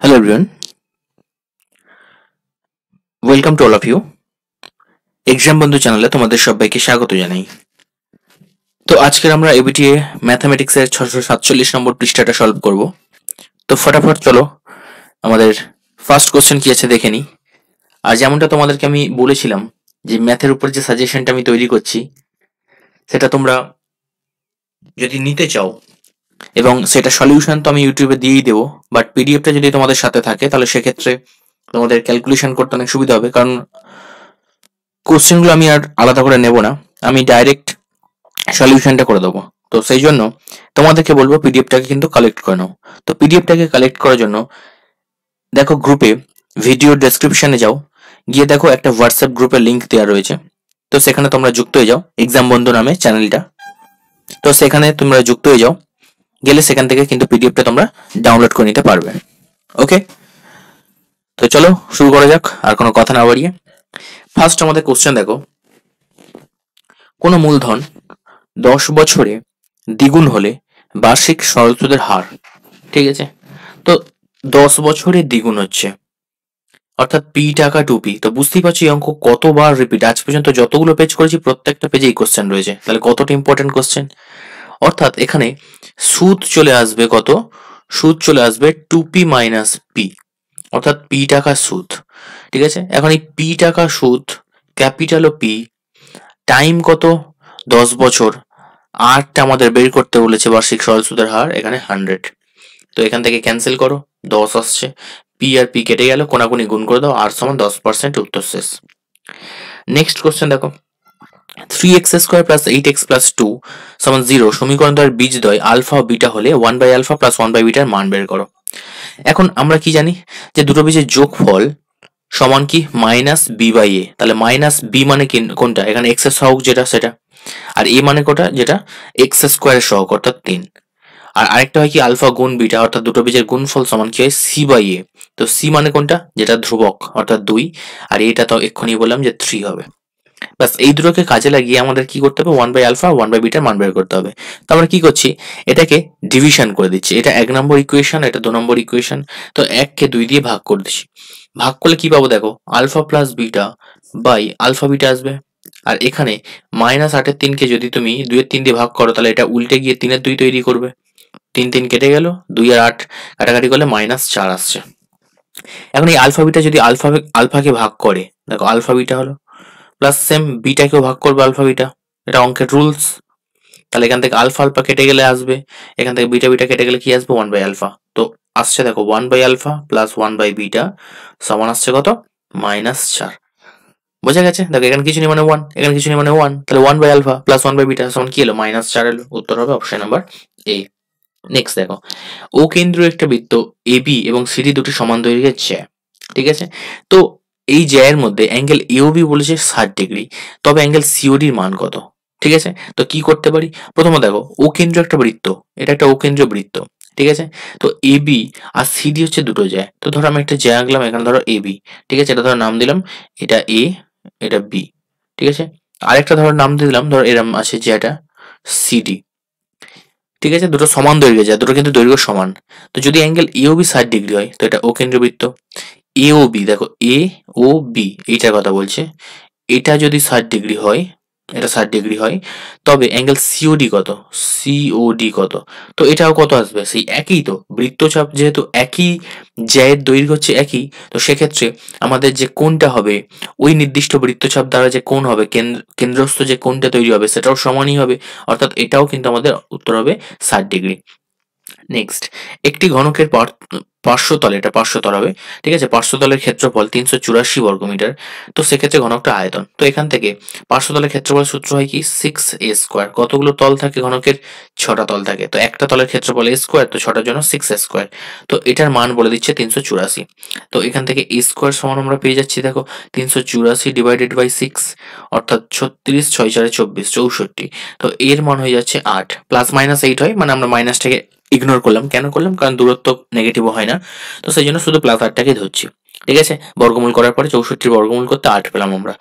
Hello everyone, welcome to all of you. Exam বন্ধু চ্যানেলে তোমাদের সবাইকে স্বাগত জানাই। তো আজকের আমরা এবিটিএ ম্যাথামেটিক্সের 647 নম্বর পৃষ্ঠাটা সলভ করব। তো ফটাফট চলো আমাদের ফার্স্ট কোশ্চেন কি আছে দেখে নিই। আর যেমনটা তোমাদেরকে আমি বলেছিলাম যে ম্যাথের উপর যে সাজেশনটা আমি তৈরি করছি সেটা তোমরা যদি নিতে চাও এবং সেটা সলিউশন তো আমি ইউটিউবে দিয়েই দেবো, বাট পিডিএফটা যদি তোমাদের সাথে থাকে তাহলে সেক্ষেত্রে তোমাদের ক্যালকুলেশন করতে অনেক সুবিধা হবে, কারণ কোশ্চেনগুলো আমি আর আলাদা করে নেব না, আমি ডাইরেক্ট সলিউশনটা করে দেবো। তো সেই জন্য তোমাদেরকে বলবো পিডিএফটাকে কিন্তু কালেক্ট করে নাও। তো পিডিএফটাকে কালেক্ট করার জন্য দেখো গ্রুপে ভিডিও ডেসক্রিপশনে যাও, গিয়ে দেখো একটা হোয়াটসঅ্যাপ গ্রুপের লিঙ্ক দেওয়া রয়েছে। তো সেখানে তোমরা যুক্ত হয়ে যাও, এক্সাম বন্ধু নামে চ্যানেলটা। তো সেখানে তোমরা যুক্ত হয়ে যাও, গেলে সেখান থেকে কিন্তু পিডিএফটা তোমরা ডাউনলোড করে নিতে পারবে। ওকে, তো চলো শুরু করা যাক আর কোনো কথা না বাড়িয়ে। ফার্স্ট আমাদের কোশ্চেন দেখো, কোনো মূলধন 10 বছরে দ্বিগুণ হলে বার্ষিক সরল সুদের হার। ঠিক আছে, তো 10 বছরে দ্বিগুণ হচ্ছে অর্থাৎ পি টাকা টু পি। তো বুঝতেই পারছি এই অঙ্ক কতবার রিপিট, আজ পর্যন্ত যতগুলো পেজ করেছি প্রত্যেকটা পেজে এই কোশ্চেন রয়েছে, তাহলে কতটা ইম্পর্টেন্ট কোশ্চেন। অর্থাৎ এখানে সুদ চলে আসবে কত, সুদ চলে আসবে টু পি মাইনাস পি, অর্থাৎ পি টাকা সুদ। ঠিক আছে, এখন এই পি টাকা সুদ ক্যাপিটাল ও পি, টাইম কত 10 বছর, আরটা আমাদের বের করতে বলেছে বার্ষিক সরল সুদের হার, এখানে 100। তো এখান থেকে ক্যান্সেল করো, 10 আসছে, পি আর পি কেটে গেল, কোনাকুনি গুণ করে দাও, আর সমান 10%, উত্তর শেষ। নেক্সট কোশ্চেন দেখো, 3x² প্লাস 8x প্লাস 2 সমান 0 সমীকরণ দ্বয়ের বীজদ্বয় আলফা ও বিটা হলে 1/α প্লাস 1/β মান বের করো। এখন আমরা কি জানি যে দুটো বীজের যোগফল সমান কি মাইনাস বি বাই এ, তাহলে মাইনাস বি মানে কোনটা, এখানে এক্স এর সহগ যেটা সেটা, আর এ মানে কোটা যেটা x² এর সহগ অর্থাৎ 3। আর আরেকটা হয় কি আলফা গুণ বিটা, অর্থাৎ দুটো বীজের গুণফল সমান কি হয় সি বাই এ। তো সি মানে কোনটা, যেটা ধ্রুবক অর্থাৎ 2, আর এটা তো এক্ষুনি বললাম যে 3 হবে। ব্যাস এই দুটোকে কাজে লাগিয়ে আমাদের কি করতে হবে, 1/α 1/β মান বের করতে হবে। তো আমরা কি করছি, এটাকে ডিভিশন করে দিচ্ছি, এটা 1 নম্বর ইকুয়েশন, এটা 2 নম্বর ইকুয়েশন। তো 1কে 2 দিয়ে ভাগ করে দিচ্ছি, ভাগ করলে কি পাবো দেখো, alpha plus beta by alpha beta আসবে। আর এখানে -8/3কে যদি তুমি 2/3 দিয়ে ভাগ করো তাহলে এটা উল্টে গিয়ে 3/2 তৈরি করবে, 3 3 কেটে গেল, 2 আর 8 কাটাকাটি করলে -4 আসছে। এখন এই আলফা বিটা যদি আলফাকে ভাগ করে, দেখো আলফা বিটা হলো, প্লাস সেম বিটাকেও ভাগ করবে আলফা বিটা, এটা অঙ্কের রুলস। তাহলে এখান থেকে আলফা আলফা কেটে গেলে আসবে, এখান থেকে বিটা বিটা কেটে গেলে কি আসবে 1/α। তো আসছে দেখো 1/α প্লাস 1/β সমান আসছে কত, -4। বোঝা গেছে, দেখো এখানে কিছু নেই মানে 1, এখানে কিছু নেই মানে 1, তাহলে 1/α প্লাস 1/β সমান কি এলো, -4 এলো। উত্তর হবে অপশন নাম্বার এ। নেক্সট দেখো, ও কেন্দ্রীয় একটা বৃত্ত এবি এবং সিডি দুটি সমান দৈর্ঘ্যের জ্যা। ঠিক আছে, তো এই জ্যায়ের মধ্যে অ্যাঙ্গেল এওবি বলেছে 60 ডিগ্রি, তবে অ্যাঙ্গেল সিওডির মান কত। ঠিক আছে, তো কি করতে পারি, প্রথমে দেখো ও কেন্দ্রীয় একটা বৃত্ত, এটা একটা ও কেন্দ্রীয় বৃত্ত। ঠিক আছে, তো এবি আর সিডি হচ্ছে দুটো জ্যা। তো ধরো আমি একটা জ্যা আঁকলাম, এখানে ধরো এবি। ঠিক আছে, এটা ধরো নাম দিলাম এটা এ, এটা বি। ঠিক আছে, আরেকটা ধরো নাম দিলাম, ধরো এরম আছে জ্যাটা সিডি। ঠিক আছে, দুটো সমান দৈর্ঘ্য যায়, দুটো কিন্তু দৈর্ঘ্য সমান। তো যদি অ্যাঙ্গেল এওবি 60 ডিগ্রি হয় তো এটা ও কেন্দ্রবৃত্ত। এ ও বি, দেখো এ ও বি এইটার কথা বলছে, এটা যদি 60 ডিগ্রি হয়, এটা 60 ডিগ্রি হয়, তবে অ্যাঙ্গেল সিওডি কত, সিওডি কত। তো এটাও কত আসবে, সেই একই তো বৃত্তচাপ, যেহেতু একই জ্যায়ের দৈর্ঘ্য হচ্ছে একই, তো সেক্ষেত্রে আমাদের যে কোণটা হবে ওই নির্দিষ্ট বৃত্তচাপ দ্বারা যে কোণ হবে, কেন্দ্রস্থ যে কোণটা তৈরি হবে সেটাও সমানই হবে, অর্থাৎ এটাও কিন্তু আমাদের উত্তর হবে 60 ডিগ্রি। নেক্সট, একটি ঘনকের পার্শ্বতল, এটা পার্শ্বতল হবে। ঠিক আছে, পার্শ্বতলের ক্ষেত্রফল 384 বর্গমিটার। তো সেক্ষেত্রে ঘনকটা আয়তন, তো এখান থেকে পার্শ্বতলের ক্ষেত্রফল সূত্র হয় কি 6a²। কতগুলো তল থাকে ঘনকের, 6টা তল থাকে, তো একটা তলের ক্ষেত্রফল a², তো 6টার জন্য 6a²। তো এটার মান বলে দিচ্ছে 384। তো এখান থেকে a² সমান আমরা পেয়ে যাচ্ছি দেখো 384 ডিভাইডেড বাই 6, অর্থাৎ 36 6 4 24 64। তো এর মান হয়ে যাচ্ছে 8, প্লাস মাইনাস 8 হয়, মানে আমরা মাইনাসটাকে ইগনোর করলাম, কেন করলাম, কারণ দূরত্ব নেগেটিভও হয় না, তো সেই জন্য শুধু +8টাকে ধরছি। ঠিক আছে, বর্গমূল করার পরে 64 বর্গমূল করতে 8 পেলাম আমরা।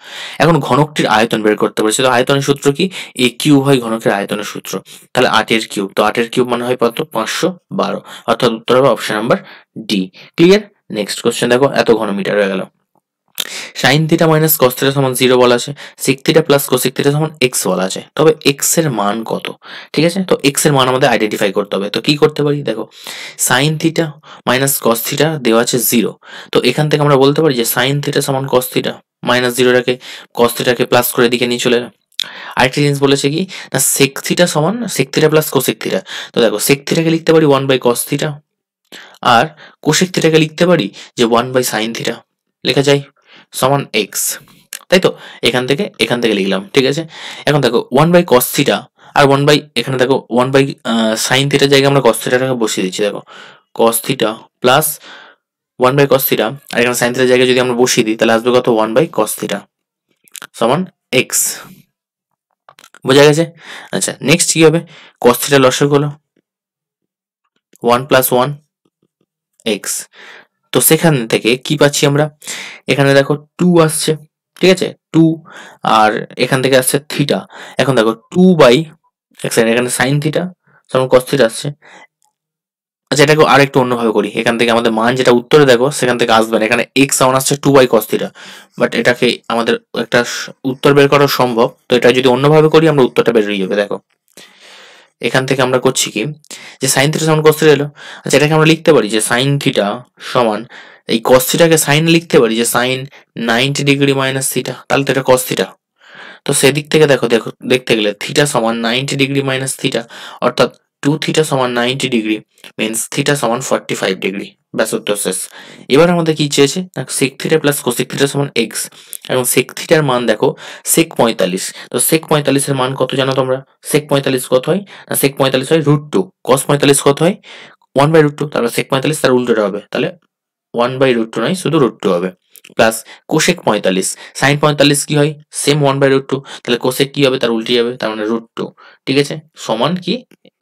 এখন ঘনকটির আয়তন বের করতে পারছি, তো আয়তনের সূত্র কি, এ কিউব হয় ঘনকের আয়তনের সূত্র, তাহলে 8 কিউব, তো 8 কিউব মানে হয় কত, 512, অর্থাৎ উত্তর হবে option number D. Clear? Next question দেখো, এত ঘনমিটার হয়ে গেল। Sine theta minus cos theta সমান 0 বলা আছে, sec theta plus cosec theta সমান এক্স বলা আছে, তবে এক্স এর মান কত? ঠিক আছে, তো এক্স এর মান আমাদের আইডেন্টিফাই করতে হবে। তো কি করতে পারি দেখো, sign theta minus cos theta দেওয়া আছে 0, তো এখান থেকে আমরা বলতে পারি যে সাইন থিটা সমান কস থিটা, মাইনাস 0টাকে কস থিটাকে প্লাস করে দিকে নিয়ে চলে এলাম। আরেকটা জিনিস বলেছে কি না, সেক থিটা সমান sec theta plus cosec theta, তো দেখো সেক থিটাকে লিখতে পারি 1/cos থিটা, আর কোসেক থিটাকে লিখতে পারি যে 1/sin থিটা, লেখা যায় সমান এক্স, তাই তো? এখান থেকে লিখলাম, ঠিক আছে। এখন দেখো 1/cos থিটা আর 1 বাই, এখানে দেখো 1/sin থিটার জায়গায় আমরা cos থিটাটাকে বসিয়ে দিচ্ছি, দেখো cos theta plus 1/cos theta, আর এখানে sin থিটার জায়গায় যদি আমরা বসিয়ে দিই তাহলে আসবে কত, 1/cos থিটা সমান এক্স। বোঝা গেছে? আচ্ছা, নেক্সট কি হবে, cos থিটা লসাগু হলো 1 + 1 এক্স, তো সেখান থেকে কি পাচ্ছি আমরা, এখানে দেখো 2 আসছে, ঠিক আছে 2, আর এখান থেকে আসছে থিটা। এখন দেখো 2 এখানে সাইন থিটা সমান কস থিটা আসছে। আচ্ছা, এটাকে আরেকটু অন্যভাবে করি, এখান থেকে আমাদের মান যেটা উত্তরে দেখো সেখান থেকে আসবে না, এখানে এক্স সমান আসছে 2/cos থিটা, বাট এটাকে আমাদের একটা উত্তর বের করা সম্ভব, তো এটা যদি অন্যভাবে করি আমরা উত্তরটা বেরিয়ে যাবে। দেখো এখান থেকে আমরা করছি কি, যে সাইন থিটা সমান কস থিটা এলো, আচ্ছা এটাকে আমরা লিখতে পারি যে সাইন থিটা সমান, এই কস থিটাকে সাইন লিখতে পারি যে সাইন 90 ডিগ্রি মাইনাস থিটা, তাহলে তো এটা কস থিটা। তো সেদিক থেকে দেখো দেখো দেখতে গেলে থিটা সমান 90 ডিগ্রি মাইনাস থিটা, অর্থাৎ 2 থিটা সমান 90 ডিগ্রি, মিনস থিটা সমান 45 ডিগ্রি। ব্যাস, উত্তর শেষ। এবার আমাদের কি চেয়েছে, sec theta plus cosec theta সমান এক্স, এবং সেক থিটার মান দেখো সেক 45, তো সেক 45 এর মান কত জানো তোমরা, সেক 45 কত হয় না, সেক 45 হয় √2, কস 45 কত হয় 1/√2, তাহলে সেক 45 তার উল্টোটা হবে, তাহলে 1/√2 নয়, শুধু √2 হবে, প্লাস কোসেক 45, সাইন 45 কি হয় সেম 1/√2, তাহলে কোসেক কি হবে তার উল্টে যাবে, তার মানে √2, ঠিক আছে, সমান কি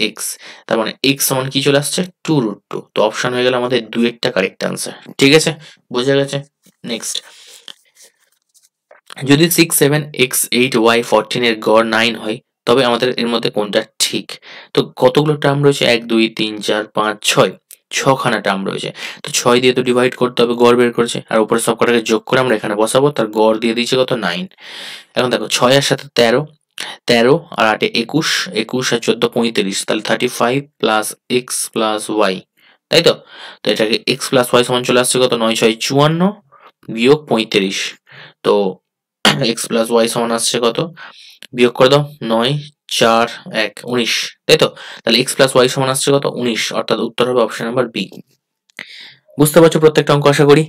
এক্স, তার মানে এক্স সমান কি চলে আসছে 2√2, তো অপশন হয়ে গেল আমাদের দুইয়েরটা কারেক্ট আনসার। ঠিক আছে, বোঝা গেছে? নেক্সট, যদি 6 7 x 8 y 14 এর গড় 9 হয়, তবে আমাদের এর মধ্যে কোনটা ঠিক? তো কতগুলো টার্ম রয়েছে, 1 2 3 4 5 6, ছখানা টার্ম রয়েছে, তো 6 দিয়ে তো ডিভাইড করতে হবে, গড় বের করেছে, আর উপরে সব কটাকে যোগ করে আমরা এখানে বসাবো, তার গড় দিয়ে দিয়েছে কত 9। এখন দেখো 6 এর সাথে 13, 13 আর 8 21, 21 আর 14 35, তাহলে 35 প্লাস এক্স প্লাস ওয়াই, তাই তো? তো এটাকে এক্স প্লাস ওয়াই সমান চলে আসছে কত, 9 6 54 বিয়োগ 35, তো এক্স প্লাস ওয়াই সমান আসছে কত, বিয়োগ করে দাও 9 4 1 19, তাই তো? তাহলে এক্স প্লাস ওয়াই সমান আসছে কত 19, অর্থাৎ উত্তর হবে অপশন নাম্বার বি। বুঝতে পারছো প্রত্যেকটা অঙ্ক আশা করি।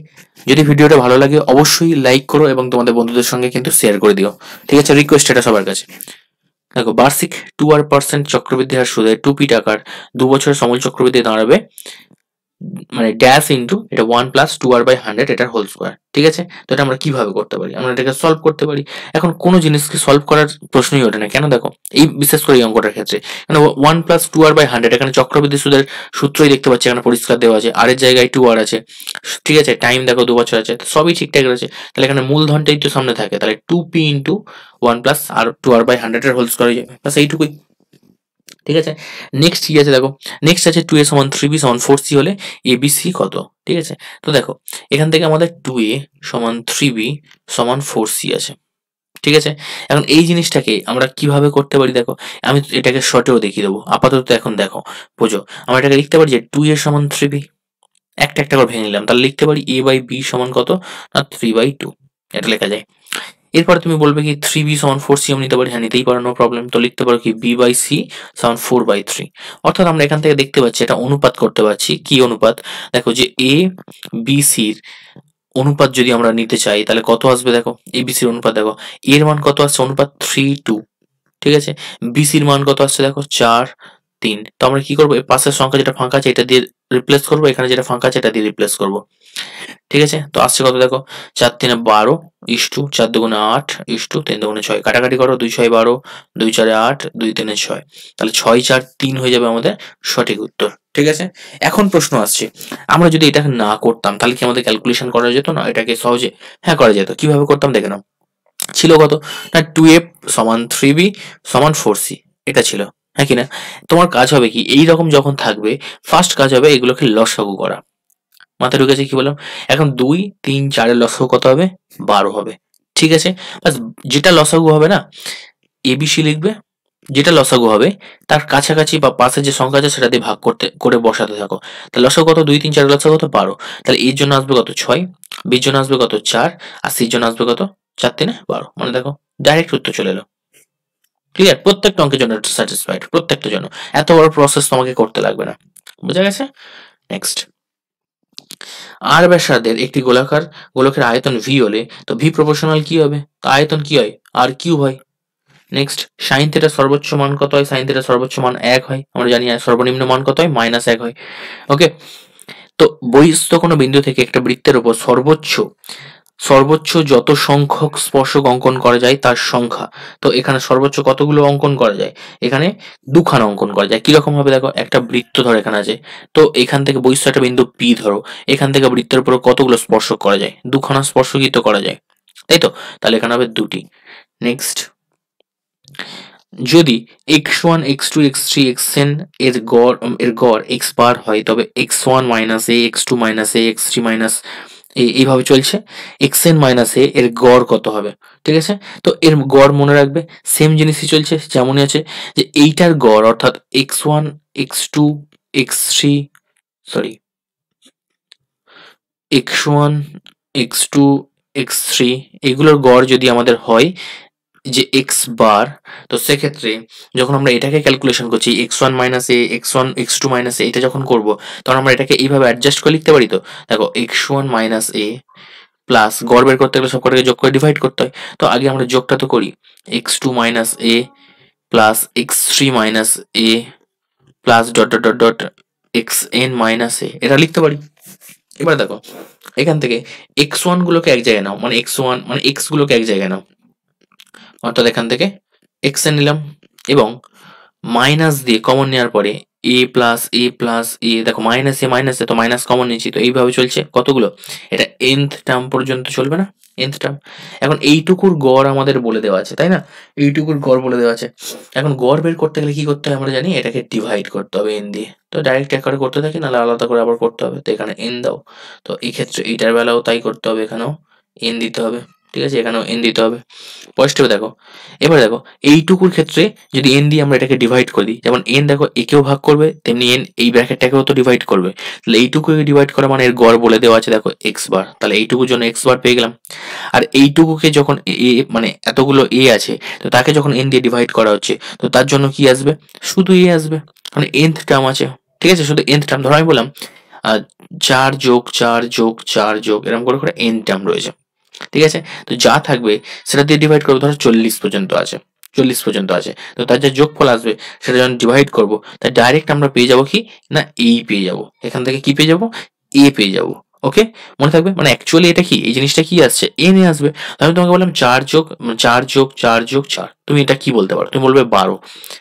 যদি ভিডিওটা ভালো লাগে অবশ্যই লাইক করো এবং তোমাদের বন্ধুদের সঙ্গে কিন্তু শেয়ার করে দিও, ঠিক আছে? রিকোয়েস্ট এটা সবার কাছে। দেখো বার্ষিক 2% চক্রবৃদ্ধি হার সুদে 2p টাকার 2 বছরের সমূল চক্রবৃদ্ধি দাঁড়াবে মানে ড্যাশ ইন্টু এটা 1 প্লাস 2r/100 এটার হোল স্কোয়ার, ঠিক আছে? তো এটা আমরা কিভাবে করতে পারি, আমরা এটাকে সলভ করতে পারি। এখন কোনো জিনিসকে সলভ করার প্রশ্নই ওঠে না, কেন দেখো এই বিশেষ করে এই অঙ্কটার ক্ষেত্রে, মানে 1 প্লাস 2r/100, এখানে চক্রবৃদ্ধি সুদের সূত্রই দেখতে পাচ্ছি, এখানে পরিষ্কার দেওয়া আছে, আর এর জায়গায় 2r আছে, ঠিক আছে, টাইম দেখো 2 বছর আছে, সবই ঠিকঠাক রয়েছে, তাহলে এখানে মূলধনটাই তো সামনে থাকে, তাহলে 2p ইন্টু 1 প্লাস আর 2r/100 এর হোল স্কোয়ার হয়ে যাবে, বাস এইটুকুই, ঠিক আছে? নেক্সট কি আছে দেখো, নেক্সট আছে 2a সমান 3b সমান 4c হলে abc কত, ঠিক আছে? তো দেখো এখান থেকে আমাদের 2a সমান 3b সমান 4c আছে, ঠিক আছে? এখন এই জিনিসটাকে আমরা কিভাবে করতে পারি দেখো, আমি এটাকে শর্টেও দেখিয়ে দেবো, আপাতত এখন দেখো বোঝো, আমরা এটাকে লিখতে পারি যে 2a সমান 3b, একটা একটা করে ভেঙে নিলাম, তাহলে লিখতে পারি a/b সমান কত না 3/2, এটা লেখা যায়। এরপরে তুমি বলবে কি 3b সমান 4c আমি নিতে পারি, হ্যাঁ নিতেই পারো, নো প্রবলেম। তো লিখতে পারো কি b/c সমান 4/3, অর্থাৎ আমরা এখান থেকে দেখতে পাচ্ছি এটা অনুপাত করতে পারছি। কি অনুপাত দেখো, যে a b c র অনুপাত যদি আমরা নিতে চাই তাহলে কত আসবে দেখো, a b c র অনুপাত দেখো, এর মান কত আসছে অনুপাত 3:2, ঠিক আছে, b c র মান কত আসছে দেখো 4 3। তো আমরা কি করবো, এই পাশের সংখ্যা যেটা ফাঁকা আছে এটা দিয়ে রিপ্লেস করবো, এখানে যেটা ফাঁকা আছে এটা দিয়ে রিপ্লেস করবো। ঠিক আছে, তো আসছে কত দেখো, 4 3 12 ইস্টু 4 2 8 ইস্টু 3 2 6, কাটাকাটি করো, 2 6 12, 2 4 8, 2 3 6, তাহলে 6 4 3 হয়ে যাবে আমাদের সঠিক উত্তর। ঠিক আছে, এখন প্রশ্ন আসছে, আমরা যদি এটা না করতাম তাহলে কি আমাদের ক্যালকুলেশন করা যেত না এটাকে সহজে? হ্যাঁ করা যেত। কিভাবে করতাম দেখে নাও। ছিল কত না, 2f সমান 3b সমান 4c, এটা ছিল, হ্যাঁ কিনা? তোমার কাজ হবে কি, এই রকম যখন থাকবে ফার্স্ট কাজ হবে এগুলোকে লসাগু করা। মাথায় ঢুকেছে কি বললাম? এখন 2 3 4 এর লসাগু কত হবে? 12 হবে। ঠিক আছে, বাস যেটা লসাগু হবে না, এবিসি লিখবে, যেটা লসাগু হবে তার কাছাকাছি বা পাশে যে সংখ্যা আছে সেটা দিয়ে ভাগ করে বসাতে থাকো। তাহলে লসাগু কত, 2 3 4 লসাগু কত? 12। তাহলে এর জন্য আসবে কত? 6, বির জন্য আসবে কত? 4, আর সির জন্য আসবে কত? 4 3 12। মানে দেখো ডাইরেক্ট উত্তর চলে এলো। ক্লিয়ার? প্রত্যেকটা অঙ্কের জন্য স্যাটিসফাইড, প্রত্যেকটা জন্য। এত বড় প্রসেস তোমাকে করতে লাগবে না। বুঝা গেছে? নেক্সট, আর ব্যাসার্ধের একটি গোলকের আয়তন ভি হলে তো ভি প্রপোর্শনাল কি হবে? তো আয়তন কি হয়? আর কিউব হয়। নেক্সট, সাইন থিটার সর্বোচ্চ মান কত হয়? সাইন থিটার সর্বোচ্চ মান 1 হয়, আমরা জানি। আর সর্বনিম্ন মান কত হয়? -1 হয়। ওকে, তো বহিস্থ কোনো বিন্দু থেকে একটা বৃত্তের উপর সর্বোচ্চ যত সংখ্যক স্পর্শক অঙ্কন করা যায় তার সংখ্যা। তো এখানে সর্বোচ্চ কতগুলো অঙ্কন করা যায়? এখানে দুখানা অঙ্কন করা যায়। কিরকম ভাবে দেখো, একটা বৃত্ত ধরো এখানে আছে, তো এখান থেকে বহিস্থ একটা বিন্দু পি ধরো, এখান থেকে বৃত্তের উপর কতগুলো স্পর্শক করা যায়? দুখানা স্পর্শকই তো করা যায়, তাই তো? তাহলে এখানে হবে 2টি। নেক্সট, যদি x1 x2 x3 xn এর গড় x বার হয় তবে x1 minus a x2 minus a x3 minus এইভাবে চলছে, xn মাইনাস a এর গড় কত হবে? ঠিক আছে, তো এর গড় মনে রাখবে সেম জিনিসই চলছে, যেমনই আছে, যে এইটার গড় অর্থাৎ x1 x2 x3, sorry, x1 x2 x3 এগুলোর গড় যদি আমাদের হয় যে এক্স বার, তো সেক্ষেত্রে যখন আমরা এটাকে ক্যালকুলেশন করছি x1 মাইনাস এ x1 x2 মাইনাস এটা যখন করব, তখন আমরা এটাকে এইভাবে অ্যাডজাস্ট করে লিখতে পারি। তো দেখো, x1 মাইনাস এ প্লাস গড় বের করতে গেলে সবকটাকে যোগ করে ডিভাইড করতে হয়, তো আগে আমরা যোগটা তো করি। x2 minus a plus x3 minus a plus dot dot dot dot xn minus a, এটা লিখতে পারি। এবার দেখো, এখান থেকে x1 গুলোকে এক জায়গায় নাও, মানে x1 মানে x গুলোকে এক জায়গায় নাও, অর্থাৎ এখান থেকে x এ নিলাম এবং মাইনাস দিয়ে কমন নেওয়ার পরে এ প্লাস এ, দেখো মাইনাস এ তো মাইনাস কমন নিয়েছি, তো এইভাবে চলছে কতগুলো, এটা nth টার্ম পর্যন্ত চলবে না? nth term. এখন এইটুকুর গড় আমাদের বলে দেওয়া আছে, তাই না? এইটুকুর গড় বলে দেওয়া আছে। এখন গড় বের করতে গেলে কি করতে হয় আমরা জানি, এটাকে ডিভাইড করতে হবে n দিয়ে। তো ডাইরেক্ট এক করে করতে থাকি, নাহলে আলাদা করে আবার করতে হবে। তো এখানে n দাও, তো এই ক্ষেত্রে এইটার বেলাও তাই করতে হবে, এখানেও n দিতে হবে। ঠিক আছে, এখানেও n দিতে হবে। পজিটিভ দেখো, এবার দেখো এইটুকুর ক্ষেত্রে যদি n দিয়ে আমরা এটাকে ডিভাইড করে দিই, যেমন n দেখো একেও ভাগ করবে, তেমনি n এই ব্র্যাকেটটাকেও তো ডিভাইড করবে। তাহলে এইটুকুকে ডিভাইড করা মানে এর গড় বলে দেওয়া আছে দেখো x বার, তাহলে এইটুকুর জন্য x বার পেয়ে গেলাম। আর এইটুকুকে যখন এ মানে এতগুলো এ আছে, তো তাকে যখন n দিয়ে ডিভাইড করা হচ্ছে, তো তার জন্য কি আসবে? শুধু এ আসবে, মানে nth টার্ম আছে। ঠিক আছে, শুধু nth টার্ম। ধরো আমি বললাম 4 যোগ 4 যোগ 4 যোগ এরকম করে করে n টার্ম রয়েছে। ঠিক আছে, তো যা থাকবে সেটা দিয়ে ডিভাইড করবো। ধরো 40 পর্যন্ত আছে, 40 পর্যন্ত আছে, তো তার যে যোগফল আসবে সেটা যখন ডিভাইড করবো, তাই ডাইরেক্ট আমরা পেয়ে যাবো কি না, এই পেয়ে যাবো। এখান থেকে কি পেয়ে যাবো? এ পেয়ে যাবো। ওকে, মনে থাকবে, মানে অ্যাকচুয়ালি এটা কি, এই জিনিসটা কি আসছে, এন এ আসবে। তো আমি তোমাকে বললাম 4 যোগ 4 যোগ 4 যোগ 4, তুমি এটা কি বলতে পারো? তুমি বলবে 12।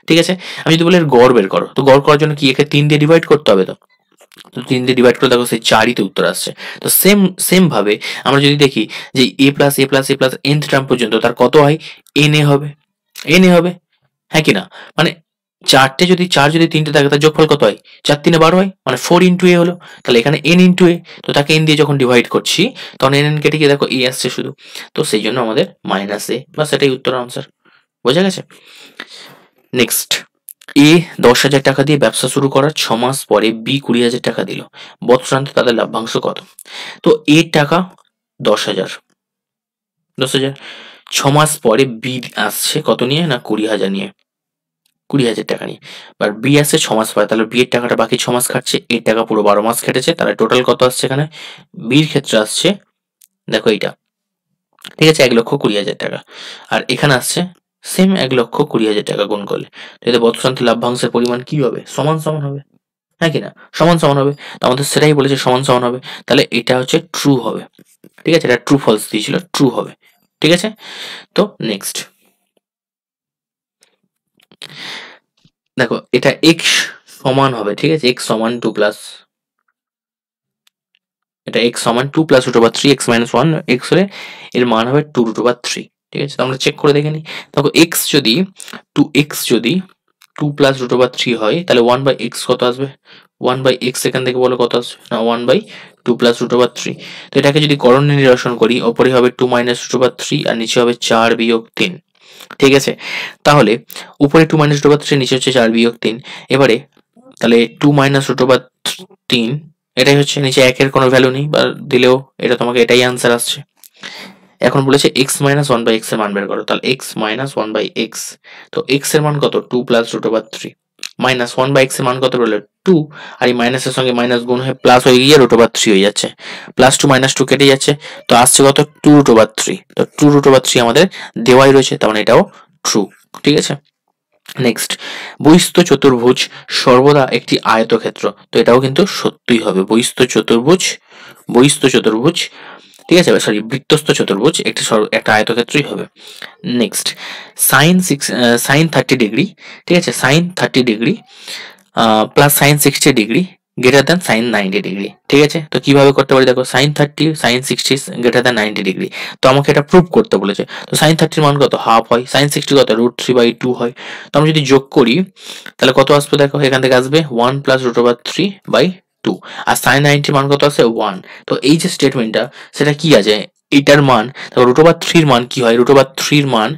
ঠিক আছে, আমি যদি বলি এর গড় বের করো, তো গড় করার জন্য কি একে 3 দিয়ে ডিভাইড করতে হবে। তো 3 দিয়ে ডিভাইড করে দেখো সেই 4ই তো উত্তর আসছে। তো সেম ভাবে আমরা যদি দেখি যে a প্লাস nth টার্ম পর্যন্ত তার কত হয়, n এ হবে, n এ হবে, হ্যাঁ কি না? মানে 4 যদি 3টে থাকে তার যোগফল কত হয়? 4 3 12 হয়, মানে 4 ইন্টু এ হলো। তাহলে এখানে n ইন্টু এ, তো তাকে n দিয়ে যখন ডিভাইড করছি তখন n কেটে গিয়ে দেখো এ আসছে শুধু। তো সেই জন্য আমাদের মাইনাস এ, বা সেটাই উত্তর আনসার। বোঝা গেছে? নেক্সট, এ 10,000 টাকা দিয়ে ব্যবসা শুরু করার 6 মাস পরে বি 20,000 টাকা দিল, বৎসরান্তে তাদের লভ্যাংশ কত? তো এর টাকা 10,000, 10,000, 6 মাস পরে বি আসছে কত নিয়ে না, 20,000 নিয়ে, 20,000 টাকা নিয়ে। এবার বি আসছে 6 মাস পরে, তাহলে বি এর টাকাটা বাকি 6 মাস খাটছে, এর টাকা পুরো 12 মাস খেটেছে, তাহলে টোটাল কত আসছে এখানে? বির ক্ষেত্রে আসছে দেখো এইটা, ঠিক আছে, 1,20,000 টাকা। আর এখানে আসছে সেম 1,20,000 টাকা গুণ করলে এতে বর্তমানে লাভ্যাংশের পরিমাণ কি হবে, সমান সমান হবে, হ্যাঁ কি না, সমান সমান হবে। তো আমাদের সেটাই বলেছে সমান সমান হবে, তাহলে এটা হচ্ছে ট্রু হবে। ঠিক আছে, এটা ট্রু ফলস দিয়েছিল, ট্রু হবে। ঠিক আছে, তো নেক্সট দেখো এটা এক্স সমান হবে, ঠিক আছে, এক্স সমান 2 প্লাস, এটা এক্স সমান 2 plus root over 3 x minus 1 x হলে এর মান হবে 2 রুট ওভার 3। ঠিক আছে, তো আমরা চেক করে দেখে নিই। দেখো এক্স যদি 2 প্লাস রুট ওভার 3 হয় তাহলে 1 বাই এক্স কত আসবে, 1 বাই এক্স এখান থেকে বলো কত আসবে না 1 বাই 2 প্লাস রুট ওভার 3। তো এটাকে যদি করণীয় নিরসন করি, ওপরে হবে 2 মাইনাস রুট ওভার 3 আর নিচে হবে 4 বিয়োগ 3। ঠিক আছে, তাহলে উপরে 2 মাইনাস রুট ওভার 3, নিচে হচ্ছে 4 বিয়োগ 3। এবারে তাহলে 2 মাইনাস রুট ওভার 3 এটাই হচ্ছে, নিচে একের কোনো ভ্যালু নেই বা দিলেও এটা তোমাকে এটাই আনসার আসছে। এখন বলেছে এক্স মাইনাস 1 বাই এক্স এর মান বের করো, তাহলে এক্স মাইনাস 1 বাই এক্স, তো এক্স এর মান কত 2 plus root over 3 minus 1 by x এর মান কত বললে 2, আর এই মাইনাসের সঙ্গে মাইনাস গুণ হয়ে প্লাস হয়ে গিয়ে রুট ওভার 3 হয়ে যাচ্ছে, প্লাস 2 মাইনাস 2 কেটে যাচ্ছে, তো আসছে কত 2 রুট ওভার 3। তো 2 রুট ওভার 3 আমাদের দেওয়াই রয়েছে, তার মানে এটাও ট্রু। ঠিক আছে, নেক্সট বহিস্থ চতুর্ভুজ সর্বদা একটি আয়তক্ষেত্র, তো এটাও কিন্তু সত্যিই হবে, বহিস্থ চতুর্ভুজ ঠিক আছে, সরি বৃত্তস্থ চতুর্ভুজ একটা আয়তক্ষেত্রই হবে। নেক্সট সাইন 30 ডিগ্রি, ঠিক আছে, sine 30 degree plus sine 60 degree greater than sine 90 degree. ঠিক আছে, তো কিভাবে করতে পারি দেখো, sine 30 sine 60 greater than 90 degree, তো আমাকে এটা প্রুভ করতে বলেছে। তো সাইন 30 মান কত হাফ হয়, সাইন 60 কত √3/2 হয়, তো আমরা যদি যোগ করি তাহলে কত আসবে দেখো, এখান থেকে আসবে 1 প্লাস √3/2, আর সাইন 90 মান কত আছে 1। তো এই যে স্টেটমেন্টটা সেটা কি আছে, এটার মান দেখো √3 মান কি হয়, √3 মান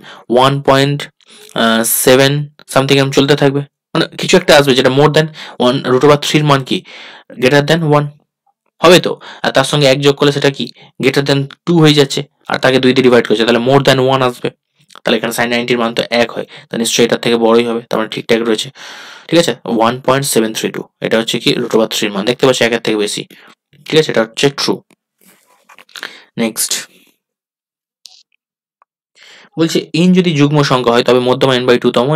1.7 সামথিং এরকম চলতে থাকবে, মানে কিছু একটা আসবে যেটা মোর দ্যান 1, √3 মান কি গ্রেটার দ্যান 1 হবে তো, আর তার সঙ্গে 1 যোগ করলে সেটা কি গ্রেটার দ্যান 2 হয়ে যাচ্ছে, আর তাকে 2 দিয়ে ডিভাইড করছে তাহলে মোর দ্যান 1 আসবে, তাহলে এখানে সাইন 90 মান তো 1 হয়, তাহলে নিশ্চয়ই এটার থেকে বড়ই হবে, তার মানে ঠিকঠাক রয়েছে। ঠিক আছে, 1.732 এটা হচ্ছে কি √3 মান, দেখতে পাচ্ছি 1 এর থেকে বেশি। ঠিক আছে, এটা হচ্ছে ট্রু। নেক্সট বলছে n যদি যুগ্ম সংখ্যা হয় তবে মধ্যমা n/2 তম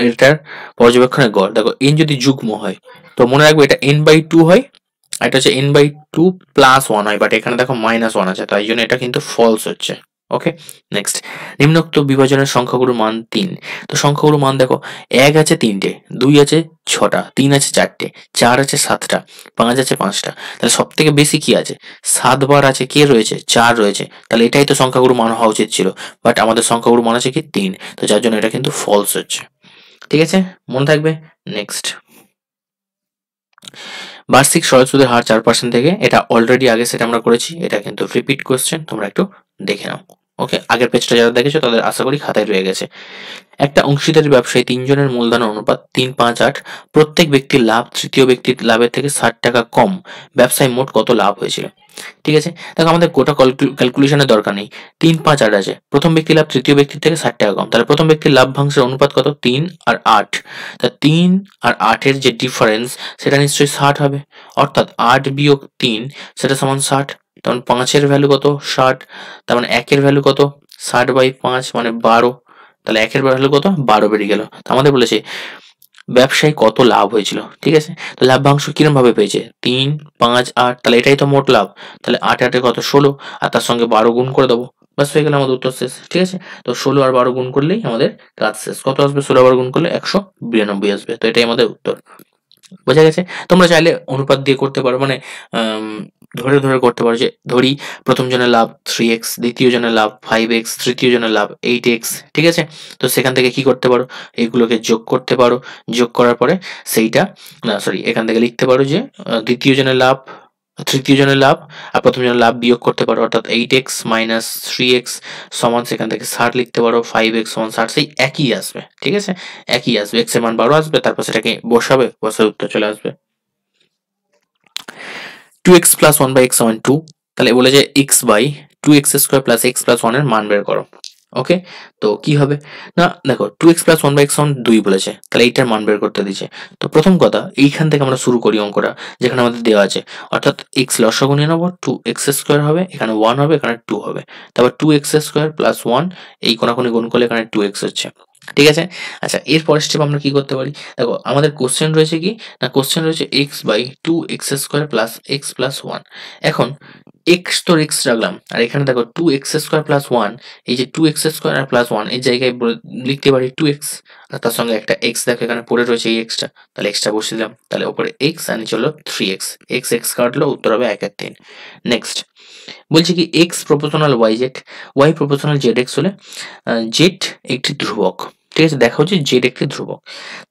এটার পর্যবেক্ষণের গড়। দেখো n যদি যুগ্ম হয় তো মনে রাখবে এটা n/2 হয়, আর এটা হচ্ছে n/2 প্লাস 1 হয়, বাট এখানে দেখো -1 আছে, তাই জন্য এটা কিন্তু ফলস হচ্ছে। ওকে, নেক্সট নিম্নোক্ত বিভাজনের সংখ্যাগুলোর মান 3। তো সংখ্যাগুলোর মান দেখো 1 আছে 3টে, 2 আছে 6টা, 3 আছে 4টে, 4 আছে 7টা, 5 আছে 5টা, তাহলে সব থেকে বেশি কি আছে 7 বার আছে, কে রয়েছে 4 রয়েছে, তাহলে এটাই তো সংখ্যাগুলোর মান হওয়া উচিত ছিল, বাট আমাদের সংখ্যাগুলোর মান আছে কি 3, তো যার জন্য এটা কিন্তু ফলস হচ্ছে। ঠিক আছে, মনে থাকবে। নেক্সট বার্ষিক সরল সুদের হার 4% থেকে, এটা অলরেডি আগে সেটা আমরা করেছি, এটা কিন্তু রিপিট কোশ্চেন, তোমরা একটু দেখে নাও। ওকে, আগের পেজটা যারা দেখেছো তাদের আশা করি খাতায় রয়ে গেছে। একটা অংশীদারি ব্যবসায়ী 3 জনের মূলধন অনুপাত 3-5-8, প্রত্যেক ব্যক্তির লাভ তৃতীয় ব্যক্তির লাভের থেকে 60 টাকা কম, ব্যবসায় মোট কত লাভ হয়েছিল। ঠিক আছে, দেখো আমাদের গোটা ক্যালকুলেশনের দরকার নেই, 3-5-8 আছে, প্রথম ব্যক্তির লাভ তৃতীয় ব্যক্তির থেকে 60 টাকা কম, তাহলে প্রথম ব্যক্তির লাভ্যাংশের অনুপাত কত 3 আর 8, তা 3 আর 8 এর যে ডিফারেন্স সেটা নিশ্চয়ই 60 হবে, অর্থাৎ 8 বিয়োগ 3 সেটা সমান 60, তখন 5 এর ভ্যালু কত 60, তার মানে 1 এর ভ্যালু কত 60/5 মানে 12, তাহলে 1 এর ভ্যালু কত 12 বেরিয়ে গেল। তো আমাদের বলেছে ব্যবসায় কত লাভ হয়েছিল। ঠিক আছে, তো লাভ্যাংশ কিরম ভাবে পেয়েছে 3, 5, 8, তাহলে এটাই তো মোট লাভ, তাহলে 8 8 কত 16, আর তার সঙ্গে 12 গুণ করে দেবো, বাস হয়ে গেল আমাদের উত্তর শেষ। ঠিক আছে, তো 16 আর 12 গুণ করলেই আমাদের কাজ শেষ, কত আসবে 16 আর 12 গুণ করলে 192 আসবে, তো এটাই আমাদের উত্তর। বোঝা গেছে, তোমরা চাইলে অনুপাত দিয়ে করতে পারো, মানে ধরে ধরে করতে পারো, যে ধরি প্রথম জনের লাভ 3x, দ্বিতীয় জনের লাভ 5x, তৃতীয় জনের লাভ 8x। ঠিক আছে, তো সেখান থেকে কি করতে পারো, এইগুলোকে যোগ করতে পারো, যোগ করার পরে সেইটা না সরি এখান থেকে লিখতে পারো যে দ্বিতীয় জনের লাভ তৃতীয় জনের লাভ আর প্রথম জনের লাভ বিয়োগ করতে পারো, অর্থাৎ 8x মাইনাস 3x সমান সেখান থেকে 60 লিখতে পারো, 5x সমান 60, সেই একই আসবে। ঠিক আছে, একই আসবে, x এর মান 12 আসবে, তারপর সেটাকে বসাবে, বসার উত্তর চলে আসবে। 2x প্লাস 1/x সমান 2, তাহলে বলে যে x by 2x square plus x plus 1 এর মান বের করো। ওকে, তো কি হবে না, দেখো 2x প্লাস 1/x1 2 বলেছে, তাহলে এইটার মান বের করতে দিয়েছে। তো প্রথম কথা এইখান থেকে আমরা শুরু করি অঙ্কটা, যেখানে আমাদের দেওয়া আছে, অর্থাৎ x লসাগু নিয়ে নেবো, 2x স্কোয়ার হবে, এখানে 1 হবে, এখানে 2 হবে, তারপর 2x স্কোয়ার প্লাস 1, এই কোনাকুনি গুণ করলে এখানে 2x হচ্ছে। ঠিক আছে, আচ্ছা এর পরের স্টেপ আমরা কি করতে পারি, দেখো আমাদের কোশ্চেন রয়েছে কি না, কোশ্চেন রয়েছে x/2x square plus x plus 1। এখন x তো x রাখলাম, আর এখানে দেখো 2x স্কোয়ার প্লাস 1, এই যে 2x স্কোয়ার আর প্লাস 1 এর জায়গায় লিখতে পারি 2x, আর তার সঙ্গে একটা x দেখো এখানে পড়ে রয়েছে এই xটা, তাহলে xটা বসিয়ে দিলাম, তাহলে উপরে x আর নিচে হলো 3x, x কাটলো, উত্তর হবে 1 আর 3। নেক্সট বলছে কি x proportional y z, y proportional z x হলে z একটি ধ্রুবক। ঠিক আছে, দেখা হচ্ছে z একটি ধ্রুবক।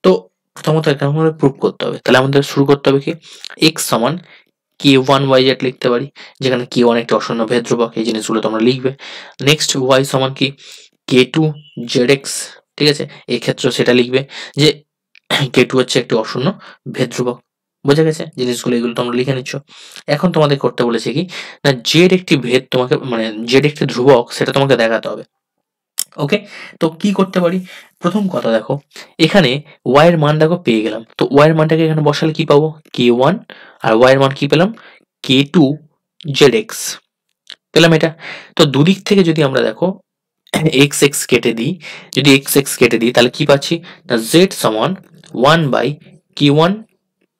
তো প্রথমত এখানে আমাদের প্রুফ করতে হবে, তাহলে আমাদের শুরু করতে হবে কি, x সমান k1 yz লিখতে পারি, যেখানে k1 একটি অশূন্য ভেদ ধ্রুবক, এই জিনিসগুলো তোমরা লিখবে। নেক্সট y সমান কি k2 zx, ঠিক আছে, এই ক্ষেত্রে সেটা লিখবে যে k2 হচ্ছে একটি অশূন্য ভেদ ধ্রুবক। বোঝা গেছে জিনিসগুলো, এগুলো তোমরা লিখে নিচ্ছ। এখন তোমাদের করতে বলেছে কি না, জেড একটি ভেদ তোমাকে, মানে জেড একটি ধ্রুবক, সেটা তোমাকে দেখাতে হবে। ওকে, তো কি করতে পারি, প্রথম কথা দেখো এখানে y এর মান দেখো পেয়ে গেলাম, তো y এর মানটাকে এখানে বসালে কি পাবো, k1, আর y এর মান কি পেলাম, k2 zx পেলাম এটা। তো দুদিক থেকে যদি আমরা দেখো x কেটে দিই, যদি x কেটে দিই তাহলে কি পাচ্ছি না, z সমান 1/k1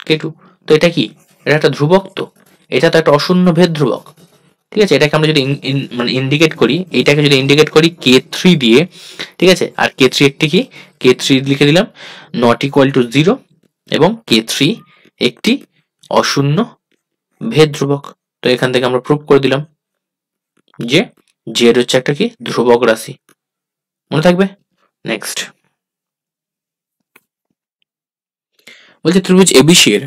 k2। তো এটা কি, এটা একটা ধ্রুবক, তো এটা তো একটা অশূন্য ভেদ ধ্রুবক। ঠিক আছে, এটাকে আমরা যদি মানে ইন্ডিকেট করি, এইটাকে যদি ইন্ডিকেট করি k3 দিয়ে, ঠিক আছে, আর k3 একটি কি, k3 লিখে দিলাম নট ইকুয়াল টু 0, এবং k3 একটি অশূন্য ভেদ ধ্রুবক। তো এখান থেকে আমরা প্রুভ করে দিলাম যে জেড হচ্ছে একটা কি ধ্রুবক রাশি, মনে থাকবে। নেক্সট বলছে ত্রিভুজ এবিসি এর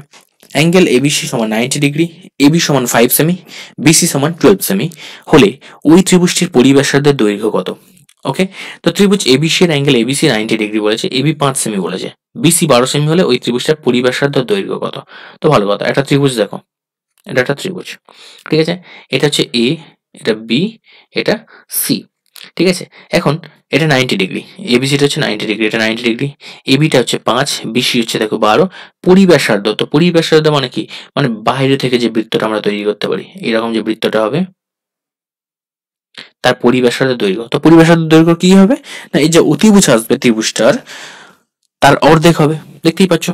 অ্যাঙ্গেল এবিসি সমান 90 ডিগ্রি, এবি সমান 5 সেমি, বিসি সমান 12 সেমি হলে ওই ত্রিভুজটির পরিব্যাসার্ধের দৈর্ঘ্য কত। ওকে, তো ত্রিভুজ এবিসি এর অ্যাঙ্গেল এবিসি 90 ডিগ্রি বলেছে, এবি 5 সেমি বলেছে, বিসি 12 সেমি হলে ওই ত্রিভুজটার পরিব্যাসার্ধ দৈর্ঘ্য কত। তো ভালো কথা, একটা ত্রিভুজ দেখো, এটা একটা ত্রিভুজ, ঠিক আছে, এটা হচ্ছে এ, এটা বি, এটা সি, ঠিক আছে। এখন এটা 90 ডিগ্রি, এবিসিটা হচ্ছে 90 ডিগ্রি, এটা 90 ডিগ্রি, এবিটা হচ্ছে 5, বিসি হচ্ছে দেখো 12, পরিব্যাসার্ধ, তো পরিব্যাসার্ধ মানে কি, মানে বাইরে থেকে যে বৃত্তটা আমরা তৈরি করতে পারি, এরকম যে বৃত্তটা হবে তার পরিব্যাসার্ধ দৈর্ঘ্য। তো পরিব্যাসার্ধ দৈর্ঘ্য কি হবে না, এই যে অতিভুজ আসবে ত্রিভুজটার, তার অর্ধেক হবে, দেখতেই পাচ্ছ,